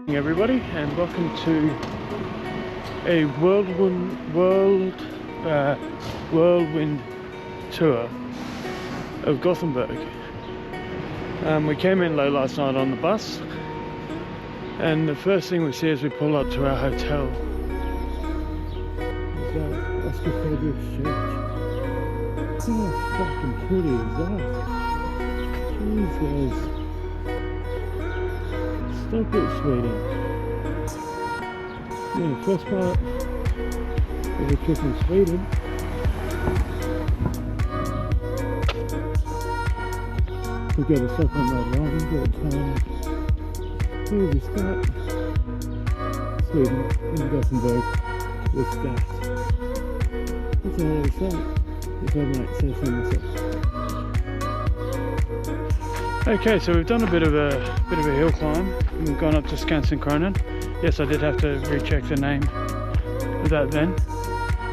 Everybody, and welcome to a whirlwind tour of Gothenburg. We came in late last night on the bus, and the first thing we see as we pull up to our hotel is that Oscar Frederick's church. How fucking pretty is that? Jeez guys. Stop it, sweetie. Yeah, first part of the trip in Sweden. We go to Stockholm later on, but here we start Sweden in Gothenburg with that. That's a hell of a sight, if I might say so myself. Okay, so we've done a bit of a hill climb, and we've gone up to Skansen. Yes, I did have to recheck the name of that then.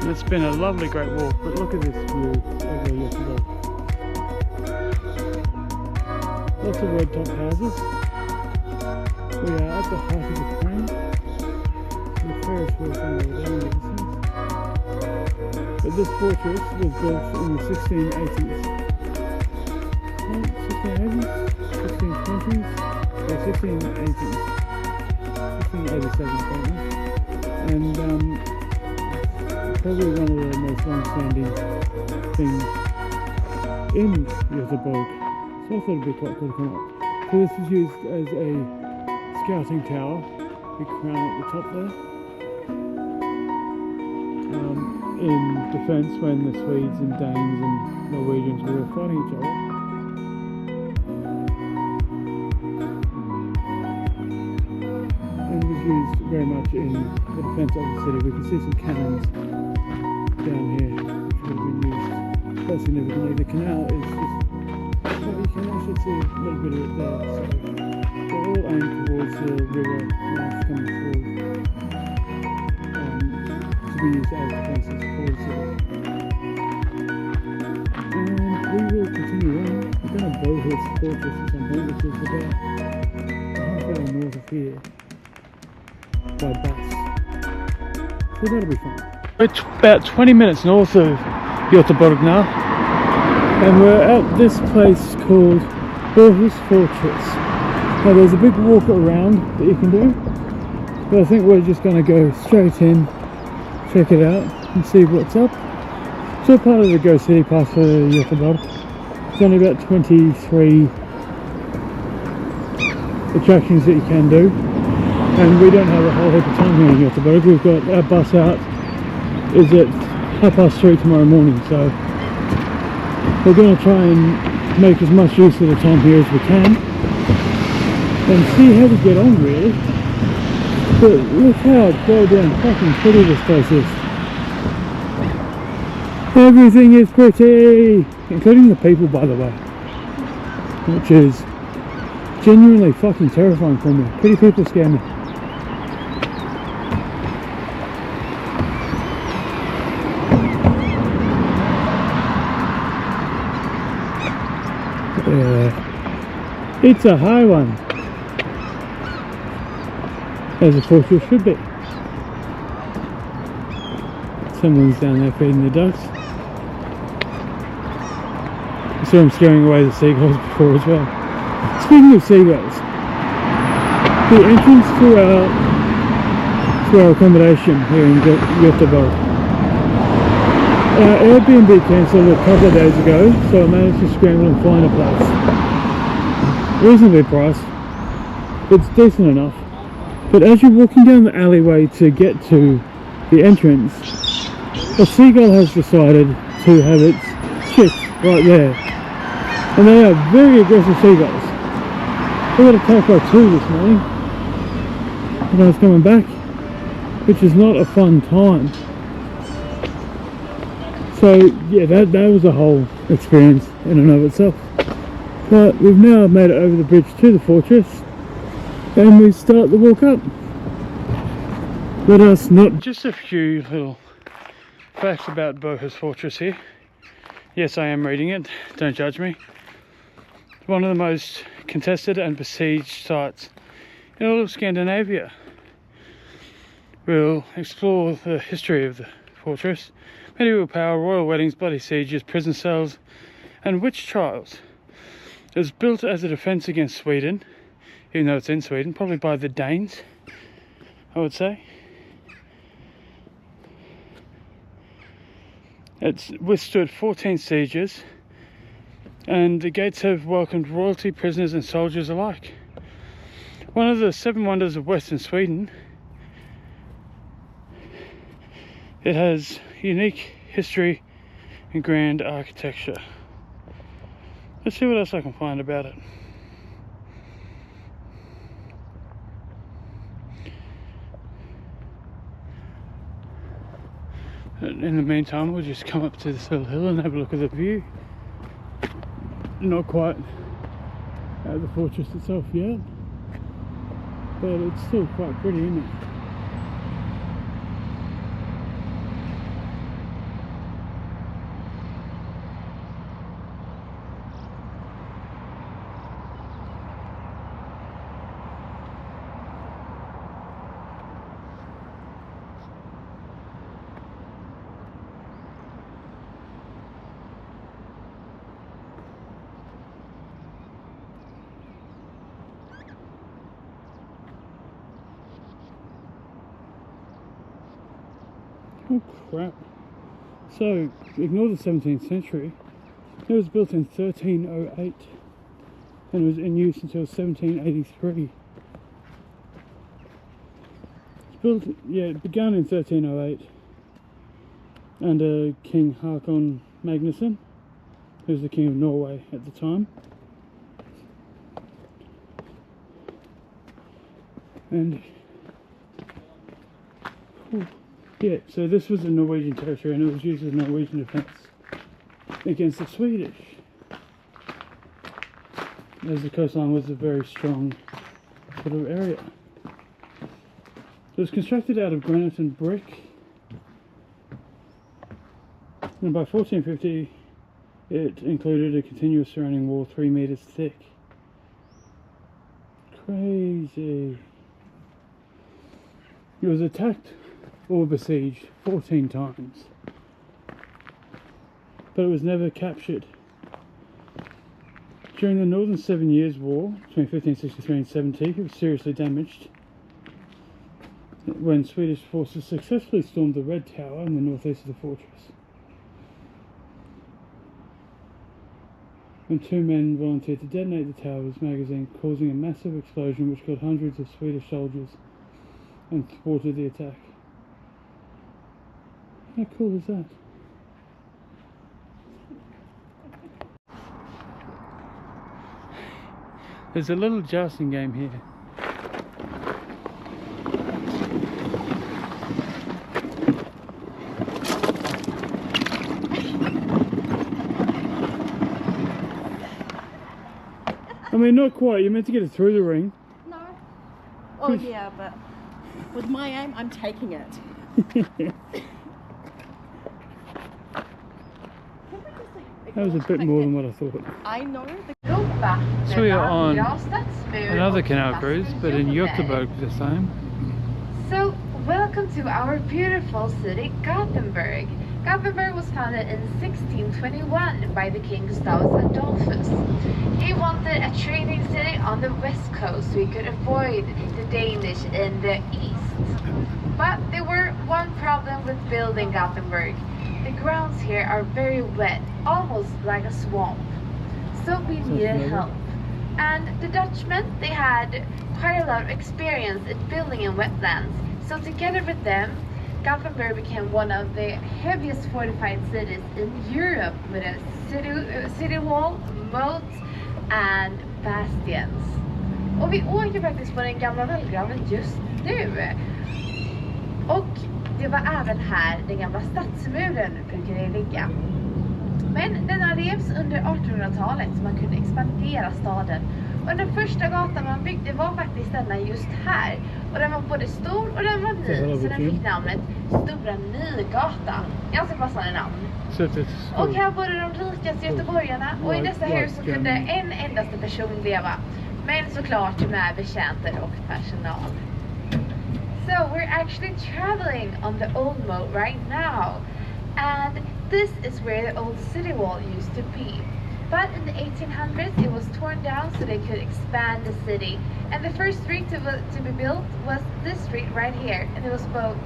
And it's been a lovely, great walk, but look at this view over Gothenburg. Lots of red top houses. We are at the height of the crane. The Ferris wheel thing over there in the distance. But this fortress was built in the 1680s. 1680s, 1620s, or 1680s, 1687 apparently, and probably one of the most long-standing things in Gothenburg, so I thought it'd be quite cool to come up. So this is used as a scouting tower, big crown at the top there, in defence when the Swedes and Danes and Norwegians were fighting each other. Used very much in the defence of the city. We can see some cannons down here which would have been used quite significantly. The canal is just, well, you can actually see a little bit of it there, so they're all aimed towards the river mouth coming through to be used as defences for the city. And we will continue on. We're going to Bohus Fortress at some point, which is about a half hour north of here by bus, so that'll be fun. It's about 20 minutes north of Gothenburg now, and we're at this place called Bohus Fortress. Now there's a big walk around that you can do, but I think we're just going to go straight in, check it out and see what's up. It's all part of the Go City Pass for Gothenburg. It's only about 23 attractions that you can do. And we don't have a whole heap of time here in Gothenburg. We've got our bus out is at 3:30 tomorrow morning, so we're going to try and make as much use of the time here as we can and see how we get on, really. But look how goddamn fucking pretty this place is. Everything is pretty, including the people, by the way, which is genuinely fucking terrifying for me. Pretty people scare me. It's a high one, as a fortress should be. Someone's down there feeding the ducks. I saw him scaring away the seagulls before as well. Speaking of seagulls, the entrance to our accommodation here in Gothenburg. Our Airbnb cancelled a couple of days ago, so I managed to scramble and find a place. Reasonably priced, it's decent enough, but as you're walking down the alleyway to get to the entrance, a seagull has decided to have its chicks right there, and they are very aggressive seagulls. I got attacked by two this morning when I was coming back, which is not a fun time. So yeah, that was a whole experience in and of itself. But we've now made it over the bridge to the fortress, and we start the walk up. Let us not... Just a few little facts about Bohus Fortress here. Yes, I am reading it, don't judge me. It's one of the most contested and besieged sites in all of Scandinavia. We'll explore the history of the fortress, medieval power, royal weddings, bloody sieges, prison cells, and witch trials. It was built as a defense against Sweden, even though it's in Sweden, probably by the Danes, I would say. It's withstood 14 sieges, and the gates have welcomed royalty, prisoners and soldiers alike. One of the 7 wonders of Western Sweden, it has unique history and grand architecture. Let's see what else I can find about it. In the meantime, we'll just come up to this little hill and have a look at the view. Not quite at the fortress itself yet, but it's still quite pretty, isn't it? Oh crap. So, ignore the 17th century. It was built in 1308 and was in use until 1783. It's built, it began in 1308 under King Håkon Magnusson, who was the king of Norway at the time. And yeah, so this was a Norwegian territory and it was used as Norwegian defence against the Swedish, as the coastline was a very strong sort of area. It was constructed out of granite and brick, and by 1450 it included a continuous surrounding wall 3 meters thick. Crazy. It was attacked or besieged 14 times, but it was never captured. During the Northern 7 Years' War between 1563 and 70, it was seriously damaged when Swedish forces successfully stormed the Red Tower in the northeast of the fortress. When 2 men volunteered to detonate the tower's magazine, causing a massive explosion which killed hundreds of Swedish soldiers and thwarted the attack. How cool is that? There's a little jousting game here. I mean, not quite. You're meant to get it through the ring. No. Oh yeah, but with my aim, I'm taking it. That was a bit more than what I thought. I know. So we are on another canal cruise, but in Gothenburg this time. So, welcome to our beautiful city, Gothenburg. Gothenburg was founded in 1621 by the King Gustavus Adolphus. He wanted a trading city on the west coast so he could avoid the Danish in the east. But there were one problem with building Gothenburg. The grounds here are very wet, almost like a swamp. So we needed help. And the Dutchmen, they had quite a lot of experience in building in wetlands. So together with them, Gothenburg became one of the heaviest fortified cities in Europe with a city wall, moats and bastions. Och vi åker faktiskt på den gamla vallgraven just nu. Och det var även här den gamla stadsmuren brukade ligga. Men denna revs under 1800-talet så man kunde expandera staden. Och den första gatan man byggde var faktiskt denna just här. Och den var både stor och den var ny, så den fick namnet Stora Nygata. Ganska passande namn. Och här bodde de rikaste göteborgarna och i dessa hus så kunde en endaste person leva. Men såklart med betjänter och personal. So we're actually traveling on the old moat right now. And this is where the old city wall used to be. But in the 1800s it was torn down so they could expand the city. And the first street to be built was this street right here. And it was both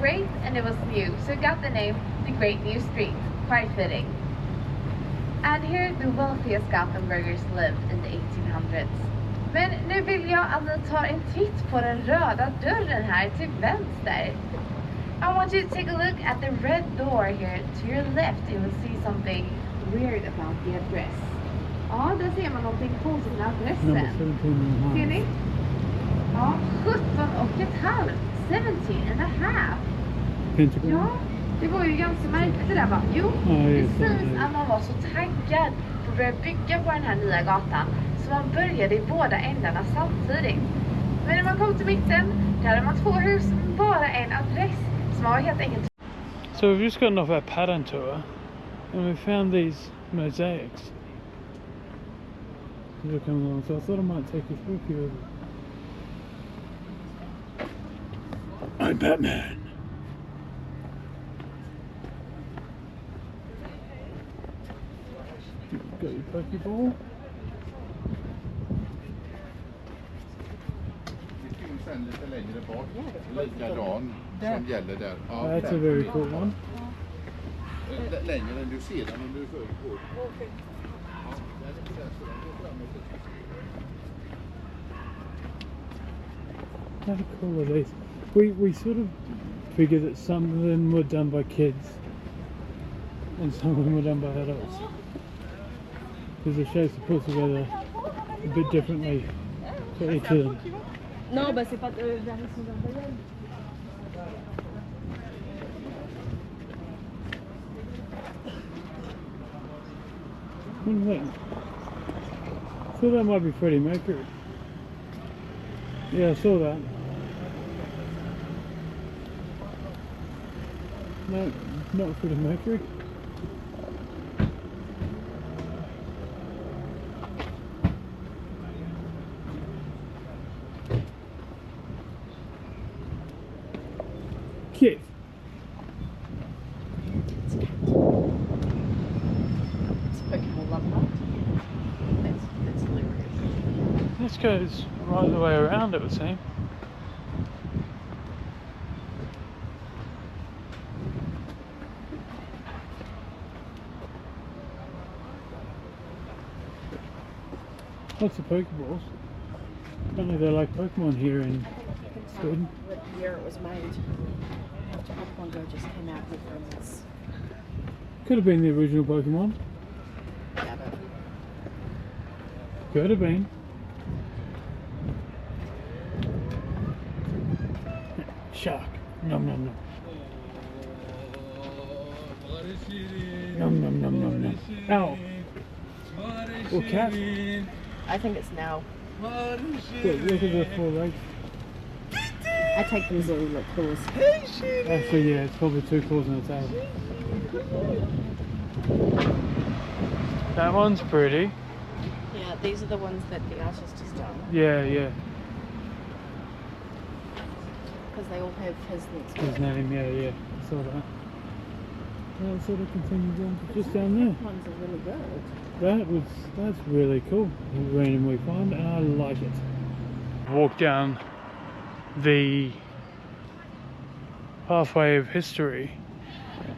great and it was new. So it got the name the Great New Street. Quite fitting. And here the wealthiest Gothenburgers lived in the 1800s. Men nu vill jag att ni tar en titt på den röda dörren här till vänster. I want you to take a look at the red door here to your left. You will see something weird about the address. Ja, där ser man någonting konstigt med adressen. Ser ni? Ja, 17,5. 17,5. Ja, det var ju ganska märkligt det där va? Jo, det syns att man var så taggad på att börja bygga på den här nya gatan. Så man började i båda ändarna samtidigt. Men när man kom till mitten, där hade man 2 hus med bara en adress. Så man var helt enkelt. So we've just gotten off our pattern tour and we found these mosaics. So I thought I might take a few of them. I'm Batman. Got your Pokeball. Sen lite längre bort, likadan som gäller där. Ja, That's a very cool one. Längre än du ser den om du för på. How cool are these? We sort of figured that some of them were done by kids and some of them were done by adults. Because the shapes are put together a bit differently for each of them. Non, bah c'est pas vers les sous-arbres. What do you think? I thought that might be Freddie Mercury. Yeah, I saw that. No, not Freddie Mercury. Kid. It's Pokemon Love Hunt. That's hilarious. This goes right the way around, it would seem. Lots of Pokeballs. Apparently they like Pokemon here in Sweden. What year it was made. After Pokemon Go just came out with this. Could have been the original Pokemon. Yeah, but Could have been. Shark. Nom nom nom. Nom nom nom nom nom. Ow. Or cat. I think it's now. Look at the 4 legs. I take them as all like claws. Actually, yeah, it's probably 2 claws on the tail. That one's pretty. Yeah, these are the ones that the artist has done. Yeah, yeah. Because they all have his next His name, yeah, yeah. I saw that. Well, it sort of continues on to just down there. ones are really good. That's really cool. Randomly found, and I like it. Walk down the pathway of history,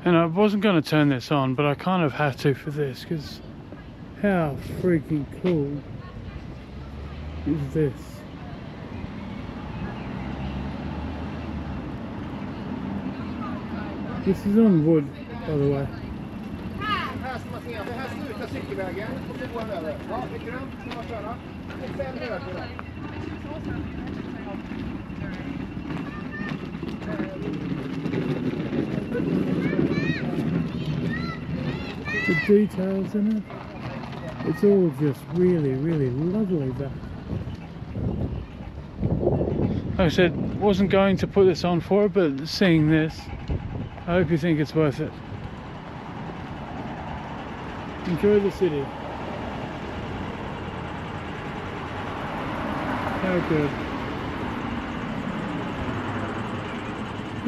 and I wasn't going to turn this on, but I kind of have to for this, because how freaking cool is this? This is on wood, by the way. Här ska man se, det här slutar cykelvägen och så går den över. Ja, det är grönt, så man köra. Och sen röd på den. The details in it, it's all just really, really lovely there. Like I said, wasn't going to put this on for it, but seeing this, I hope you think it's worth it. Enjoy the city. How good.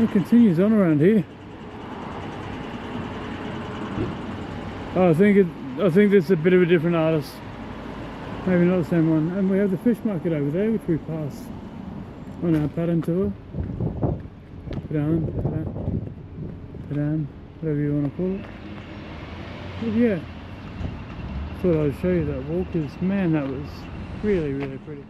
It continues on around here. Oh, I think this is a bit of a different artist. Maybe not the same one. And we have the fish market over there, which we passed on our pattern tour. Padan, whatever you want to call it. But yeah, thought I'd show you that walk, because man, that was really, really pretty.